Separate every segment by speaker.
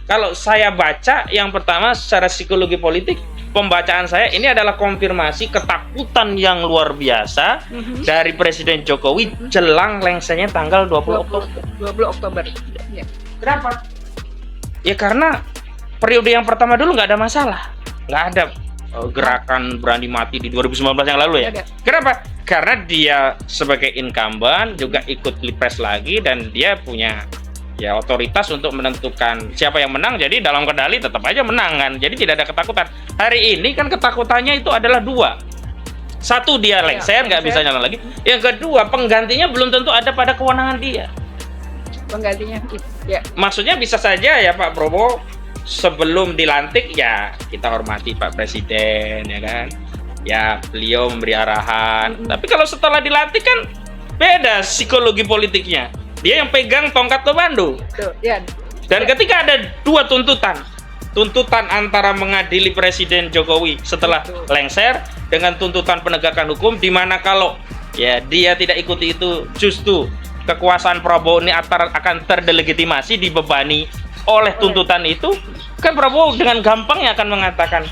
Speaker 1: kalau saya baca yang pertama secara psikologi politik, pembacaan saya ini adalah konfirmasi ketakutan yang luar biasa dari Presiden Jokowi jelang lengsernya tanggal 20 Oktober.
Speaker 2: Ya.
Speaker 1: Kenapa? Ya karena periode yang pertama dulu nggak ada masalah, nggak ada gerakan berani mati di 2019 yang lalu ya. Kenapa? Karena dia sebagai incumbent juga ikut pilpres lagi dan dia punya ya otoritas untuk menentukan siapa yang menang, jadi dalam kendali tetap aja menang kan, jadi tidak ada ketakutan. Hari ini kan ketakutannya itu adalah dua. Satu, dia lengser nggak bisa nyalon lagi. Yang kedua, penggantinya belum tentu ada pada kewenangan dia.
Speaker 2: Penggantinya ya.
Speaker 1: Maksudnya bisa saja ya Pak Prabowo sebelum dilantik ya kita hormati Pak Presiden ya kan, ya beliau memberi arahan. Tapi kalau setelah dilantik kan beda psikologi politiknya. Dia yang pegang tongkat komando.
Speaker 2: Ya.
Speaker 1: Dan ketika ada dua tuntutan antara mengadili Presiden Jokowi setelah lengser dengan tuntutan penegakan hukum, di mana kalau ya dia tidak ikuti itu, justru kekuasaan Prabowo ini akan terdelegitimasi, dibebani oleh tuntutan itu, kan Prabowo dengan gampangnya akan mengatakan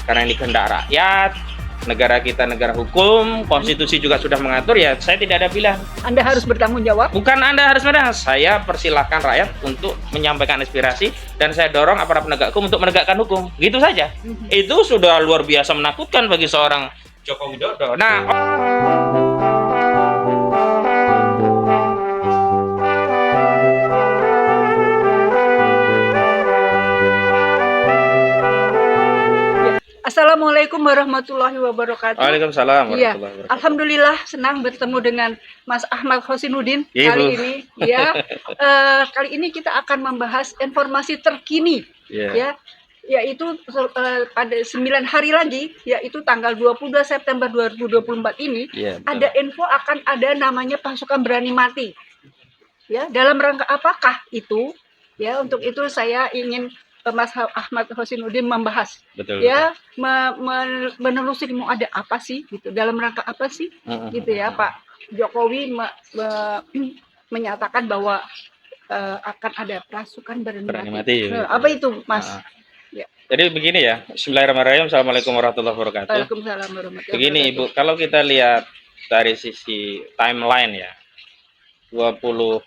Speaker 1: karena ini kehendak rakyat, negara kita negara hukum, konstitusi juga sudah mengatur, ya saya tidak ada pilihan.
Speaker 2: Anda harus bertanggung jawab.
Speaker 1: Bukan Anda harus bertanggung, saya persilahkan rakyat untuk menyampaikan aspirasi dan saya dorong aparat penegak hukum untuk menegakkan hukum. Gitu saja. Itu sudah luar biasa menakutkan bagi seorang Joko Widodo. Nah,
Speaker 2: Assalamualaikum warahmatullahi wabarakatuh.
Speaker 1: Waalaikumsalam
Speaker 2: Ya,
Speaker 1: warahmatullahi wabarakatuh.
Speaker 2: alhamdulillah senang bertemu dengan Mas Ahmad Hosinuddin kali ini. Ya, kali ini kita akan membahas informasi terkini, ya, yaitu pada 9 hari lagi, yaitu tanggal 22 September 2024 ini, ada info akan ada namanya pasukan berani mati. Ya, dalam rangka apakah itu? Ya, untuk itu saya ingin Mas Ahmad Hosinuddin membahas, ya, menelusuri mau ada apa sih gitu, dalam rangka apa sih, gitu ya. Pak Jokowi menyatakan bahwa akan ada pasukan berani mati. Apa itu, Mas?
Speaker 1: Ya. Jadi begini ya, Bismillahirrahmanirrahim. Assalamualaikum warahmatullahi wabarakatuh.
Speaker 2: Waalaikumsalam warahmatullahi wabarakatuh.
Speaker 1: Begini Ibu, kalau kita lihat dari sisi timeline ya, 20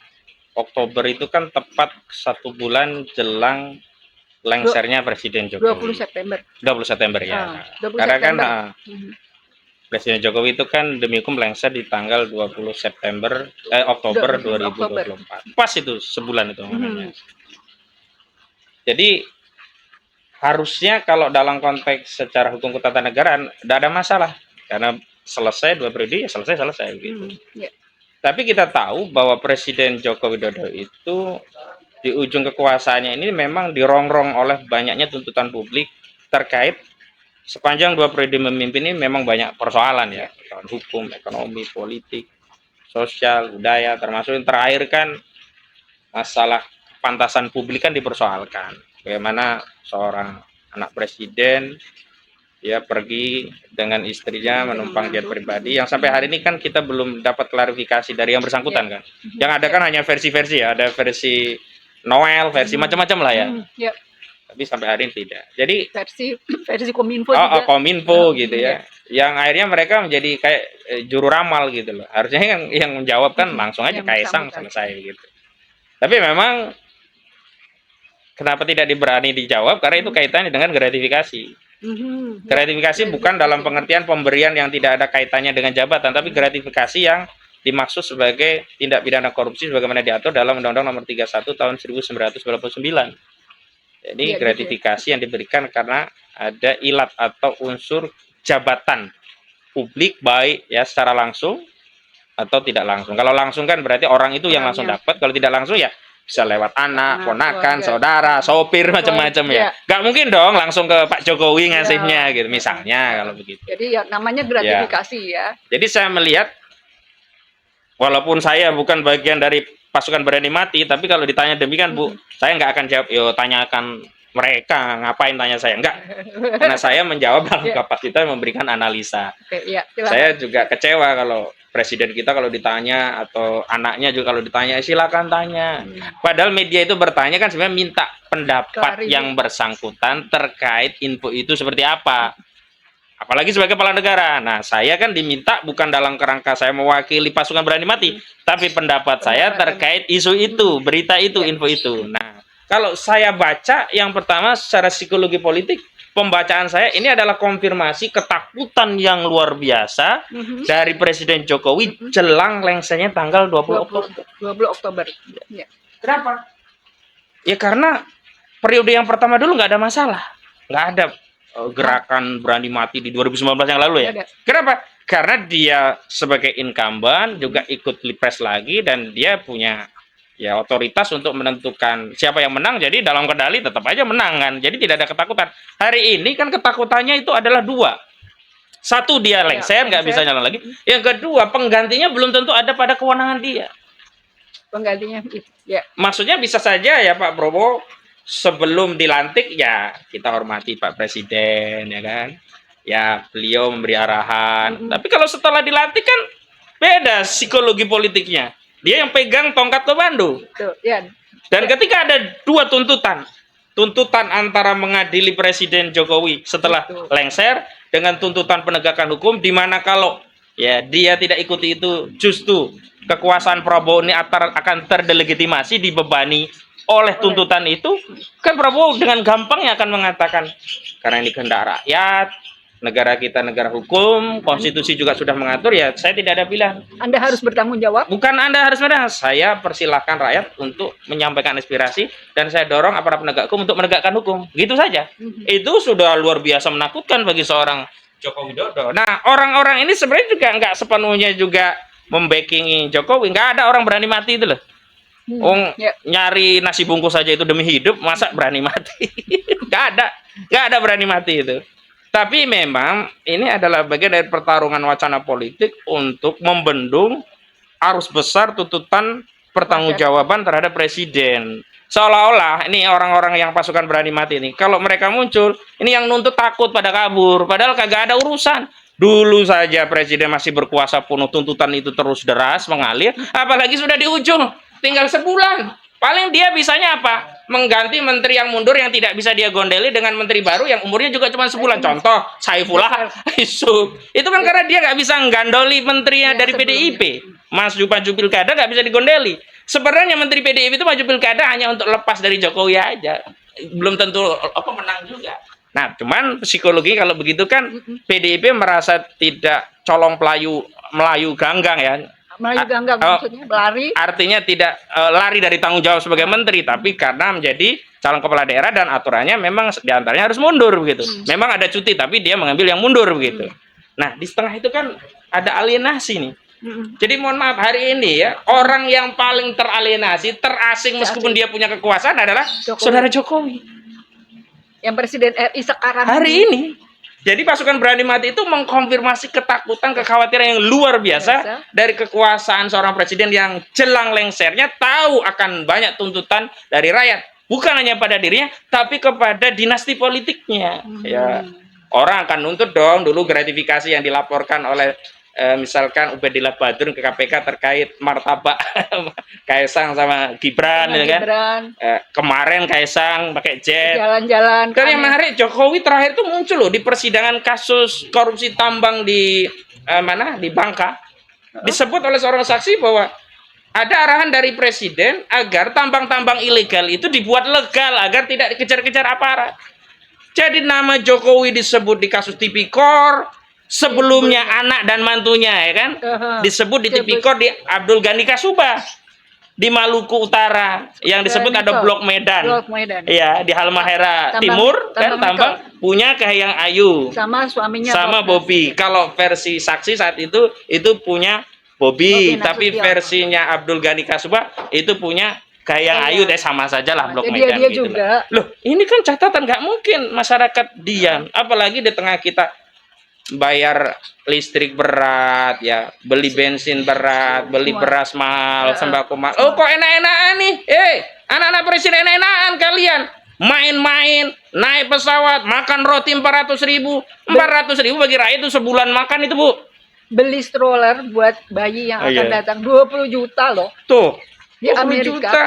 Speaker 1: Oktober itu kan tepat 1 bulan jelang lengsernya Presiden Jokowi. 20 September ya.
Speaker 2: 20
Speaker 1: Karena kan
Speaker 2: Presiden
Speaker 1: Jokowi itu kan demi hukum lengser di tanggal 20 Oktober 2024. Pas itu sebulan itu namanya. Jadi harusnya kalau dalam konteks secara hukum ketatanegaraan tidak ada masalah, karena selesai 2 periode ya selesai gitu. Tapi kita tahu bahwa Presiden Joko Widodo itu di ujung kekuasaannya ini memang dirongrong oleh banyaknya tuntutan publik terkait sepanjang 2 periode memimpin ini memang banyak persoalan ya, persoalan hukum, ekonomi, politik, sosial, budaya, termasuk yang terakhir kan masalah kepantasan publik kan dipersoalkan. Bagaimana seorang anak presiden dia pergi dengan istrinya menumpang jet pribadi yang sampai hari ini kan kita belum dapat klarifikasi dari yang bersangkutan kan. Yang ada kan hanya versi-versi ya, ada versi Noel, versi macam-macam lah ya. Tapi sampai hari ini tidak. Jadi
Speaker 2: versi Kominfo juga.
Speaker 1: Kominfo gitu ya. Yang akhirnya mereka menjadi kayak juru ramal gitu loh. Harusnya yang menjawab kan langsung aja Kaisang selesai gitu. Tapi memang kenapa tidak diberani dijawab? Karena itu kaitannya dengan gratifikasi. Gratifikasi bukan dalam pengertian pemberian yang tidak ada kaitannya dengan jabatan, tapi gratifikasi yang dimaksud sebagai tindak pidana korupsi sebagaimana diatur dalam Undang-Undang Nomor 31 Tahun 1999. Jadi gratifikasi yang diberikan karena ada ilat atau unsur jabatan publik, baik ya secara langsung atau tidak langsung. Kalau langsung kan berarti orang itu yang langsung dapat, kalau tidak langsung ya bisa lewat anak, ponakan, saudara, sopir, macam-macam ya. Gak mungkin dong langsung ke Pak Jokowi ngasihnya gitu misalnya kalau begitu.
Speaker 2: Jadi ya namanya gratifikasi ya.
Speaker 1: Jadi saya melihat walaupun saya bukan bagian dari pasukan berani mati, tapi kalau ditanya demikian Bu, saya nggak akan jawab. Yo tanyakan mereka ngapain tanya saya? Enggak, karena saya menjawab dalam kapasitas memberikan analisa. Saya juga kecewa kalau presiden kita kalau ditanya, atau anaknya juga kalau ditanya, silakan tanya. Padahal media itu bertanya kan sebenarnya minta pendapat yang bersangkutan terkait info itu seperti apa. Apalagi sebagai kepala negara. Nah, saya kan diminta bukan dalam kerangka saya mewakili pasukan berani mati, tapi pendapat saya terkait isu itu, berita itu, info itu. Nah, kalau saya baca, yang pertama secara psikologi politik, pembacaan saya ini adalah konfirmasi ketakutan yang luar biasa dari Presiden Jokowi jelang lengsernya tanggal 20 Oktober.
Speaker 2: 20 Oktober. Ya.
Speaker 1: Kenapa? Ya karena periode yang pertama dulu nggak ada masalah. Nggak ada gerakan berani mati di 2019 yang lalu ya. Kenapa? Karena dia sebagai incumbent juga ikut pilpres lagi, dan dia punya ya otoritas untuk menentukan siapa yang menang. Jadi dalam kendali tetap aja menang kan. Jadi tidak ada ketakutan. Hari ini kan ketakutannya itu adalah dua. Satu, dia lengser, nggak bisa nyalon lagi. Yang kedua, penggantinya belum tentu ada pada kewenangan dia.
Speaker 2: Penggantinya ya.
Speaker 1: Maksudnya bisa saja ya Pak Prabowo sebelum dilantik ya kita hormati Pak Presiden ya kan. Ya beliau memberi arahan. Tapi kalau setelah dilantik kan beda psikologi politiknya. Dia yang pegang tongkat komando.
Speaker 2: Ya.
Speaker 1: Dan ketika ada dua tuntutan antara mengadili Presiden Jokowi setelah lengser dengan tuntutan penegakan hukum, di mana kalau ya dia tidak ikuti itu, justru kekuasaan Prabowo ini akan terdelegitimasi, dibebani oleh tuntutan itu, kan Prabowo dengan gampangnya akan mengatakan karena ini kehendak rakyat, negara kita negara hukum, konstitusi juga sudah mengatur, ya saya tidak ada pilihan.
Speaker 2: Anda harus bertanggung jawab.
Speaker 1: Bukan Anda harus bertanggung, saya persilahkan rakyat untuk menyampaikan aspirasi, dan saya dorong aparat penegak hukum untuk menegakkan hukum. Gitu saja. Itu sudah luar biasa menakutkan bagi seorang Joko Widodo. Nah, orang-orang ini sebenarnya juga nggak sepenuhnya juga membackingi Jokowi. Nggak ada orang berani mati itu loh. Nyari nasi bungkus saja itu demi hidup, masa berani mati? Nggak ada berani mati itu. Tapi memang ini adalah bagian dari pertarungan wacana politik untuk membendung arus besar tuntutan pertanggungjawaban terhadap presiden. Seolah-olah ini orang-orang yang pasukan berani mati ini, kalau mereka muncul, ini yang nuntut takut pada kabur, padahal kagak ada urusan. Dulu saja presiden masih berkuasa penuh, tuntutan itu terus deras mengalir, apalagi sudah di ujung, tinggal sebulan. Paling dia bisanya apa? Mengganti menteri yang mundur yang tidak bisa dia gondeli dengan menteri baru yang umurnya juga cuma sebulan. Contoh, Saifullah Yusuf. Itu kan karena dia nggak bisa menggandoli menterinya dari PDIP. Maju pilkada nggak bisa digondeli. Sebenarnya menteri PDIP itu maju pilkada hanya untuk lepas dari Jokowi aja. Belum tentu menang juga. Nah, cuman psikologi kalau begitu kan PDIP merasa tidak colong Melayu ganggang ya.
Speaker 2: Melayu ganggang maksudnya lari.
Speaker 1: Artinya tidak lari dari tanggung jawab sebagai menteri, tapi karena menjadi calon kepala daerah dan aturannya memang diantaranya harus mundur begitu. Memang ada cuti, tapi dia mengambil yang mundur begitu. Nah, di setengah itu kan ada alienasi nih. Jadi mohon maaf, hari ini ya orang yang paling teralienasi, terasing meskipun dia punya kekuasaan adalah Saudara Jokowi.
Speaker 2: Yang Presiden RI sekarang
Speaker 1: hari ini. Jadi pasukan berani mati itu mengkonfirmasi ketakutan, kekhawatiran yang luar biasa dari kekuasaan seorang presiden yang jelang lengsernya tahu akan banyak tuntutan dari rakyat. Bukan hanya pada dirinya, tapi kepada dinasti politiknya. Ya, orang akan nuntut dong dulu gratifikasi yang dilaporkan oleh misalkan Ubedillah Badrun ke KPK terkait martabak Kaisang sama Gibran, ya kan? Kemarin Kaisang pakai jet
Speaker 2: jalan-jalan.
Speaker 1: Kan yang menarik, Jokowi terakhir itu muncul loh di persidangan kasus korupsi tambang di di Bangka. Disebut oleh seorang saksi bahwa ada arahan dari presiden agar tambang-tambang ilegal itu dibuat legal agar tidak dikejar-kejar aparat. Jadi nama Jokowi disebut di kasus Tipikor. Sebelumnya anak dan mantunya ya kan disebut di Tipikor di Abdul Ghani Kasubah di Maluku Utara yang disebut ada Blok Medan. Ya, di Halmahera Timur kan tambang punya Kahiyang Ayu
Speaker 2: sama suaminya
Speaker 1: sama Bobby. Kalau versi saksi saat itu punya Bobby, tapi versinya Abdul Ghani Kasubah itu punya Kahiyang Ayu, sama saja lah Blok Medan
Speaker 2: dia
Speaker 1: gitu
Speaker 2: juga.
Speaker 1: Loh, ini kan catatan, nggak mungkin masyarakat diam, apalagi di tengah kita bayar listrik berat ya, beli bensin berat, beli beras mahal, sembako mahal. Oh kok enak-enakan nih, anak-anak presiden enak-enakan kalian. main-main, naik pesawat, makan roti 400.000. 400.000 bagi rakyat itu sebulan makan itu, Bu.
Speaker 2: Beli stroller buat bayi yang akan datang 20 juta loh.
Speaker 1: Tuh,
Speaker 2: di Amerika.
Speaker 1: Juta.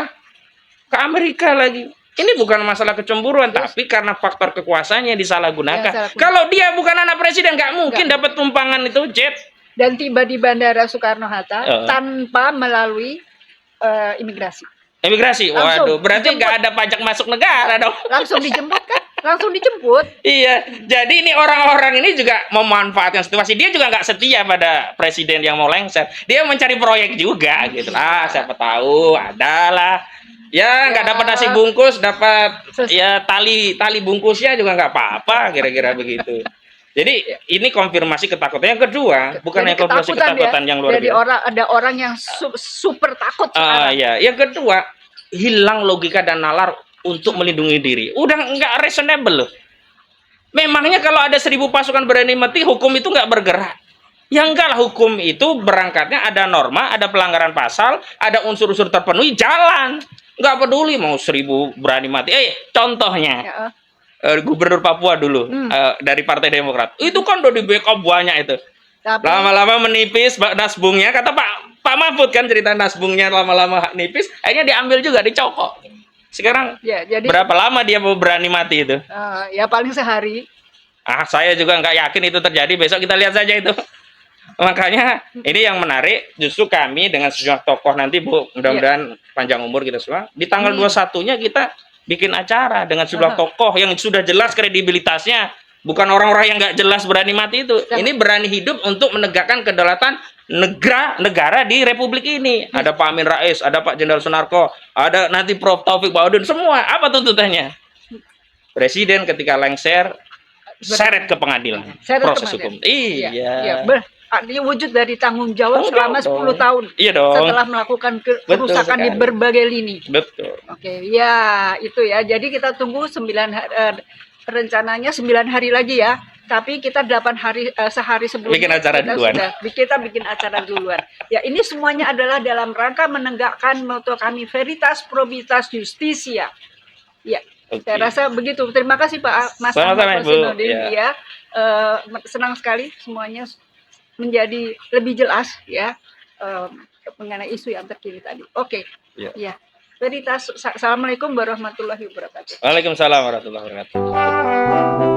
Speaker 1: Ke Amerika lagi. Ini bukan masalah kecemburuan, tapi karena faktor kekuasaannya disalahgunakan. Kalau dia bukan anak presiden, nggak mungkin dapat tumpangan itu jet.
Speaker 2: Dan tiba di Bandara Soekarno-Hatta tanpa melalui imigrasi.
Speaker 1: Imigrasi, waduh, berarti nggak ada pajak masuk negara dong.
Speaker 2: Langsung dijemput kan? Langsung dijemput.
Speaker 1: Iya, jadi ini orang-orang ini juga memanfaatkan situasi. Dia juga nggak setia pada presiden yang mau lengser. Dia mencari proyek juga gitu. Siapa tahu adalah. Ya nggak dapat nasi bungkus, dapat ya tali bungkusnya juga nggak apa-apa, kira-kira begitu. Jadi ini konfirmasi ketakutan yang kedua, bukan yang konfirmasi ketakutan yang luar biasa.
Speaker 2: Jadi ada orang yang super takut sekarang.
Speaker 1: Ya, yang kedua hilang logika dan nalar untuk melindungi diri. Udah nggak reasonable loh. Memangnya kalau ada 1.000 pasukan berani mati, hukum itu nggak bergerak? Ya enggak lah, hukum itu berangkatnya ada norma, ada pelanggaran pasal, ada unsur-unsur terpenuhi, jalan. Nggak peduli mau 1.000 berani mati. Contohnya Gubernur Papua dulu dari Partai Demokrat, itu kan udah di backup banyak itu. Lama-lama menipis nasbungnya, kata Pak Mahfud kan cerita nasbungnya lama-lama nipis, akhirnya diambil juga, dicokok. Sekarang jadi, berapa lama dia mau berani mati itu?
Speaker 2: Ya paling sehari.
Speaker 1: Saya juga nggak yakin itu terjadi. Besok kita lihat saja itu. Makanya ini yang menarik, justru kami dengan sejumlah tokoh nanti, Bu, mudah-mudahan panjang umur kita semua. Di tanggal 21-nya kita bikin acara dengan sejumlah tokoh yang sudah jelas kredibilitasnya, bukan orang-orang yang nggak jelas berani mati itu. Ini berani hidup untuk menegakkan kedaulatan negara di Republik ini. Ada Pak Amin Rais, ada Pak Jenderal Sunarko, ada nanti Prof Taufik Baudun, semua. Apa tuntutannya? Presiden ketika lengser, seret ke pengadilan, proses hukum. Iya.
Speaker 2: Artinya wujud dari tanggung jawab selama 10 tahun setelah melakukan kerusakan di berbagai lini.
Speaker 1: Betul.
Speaker 2: Oke, ya itu ya. Jadi kita tunggu 9 rencananya 9 hari lagi ya. Tapi kita 8 hari sehari sebelumnya
Speaker 1: bikin acara duluan.
Speaker 2: Kita bikin acara duluan. Ya, ini semuanya adalah dalam rangka menegakkan moto kami Veritas Probitas Justisia. Ya. Saya rasa begitu. Terima kasih Pak Mas Ahmad Khosinudin. Ya. Senang sekali semuanya menjadi lebih jelas ya mengenai isu yang terkini tadi. Oke. Ya. Veritas. Assalamualaikum warahmatullahi wabarakatuh.
Speaker 1: Waalaikumsalam warahmatullahi wabarakatuh.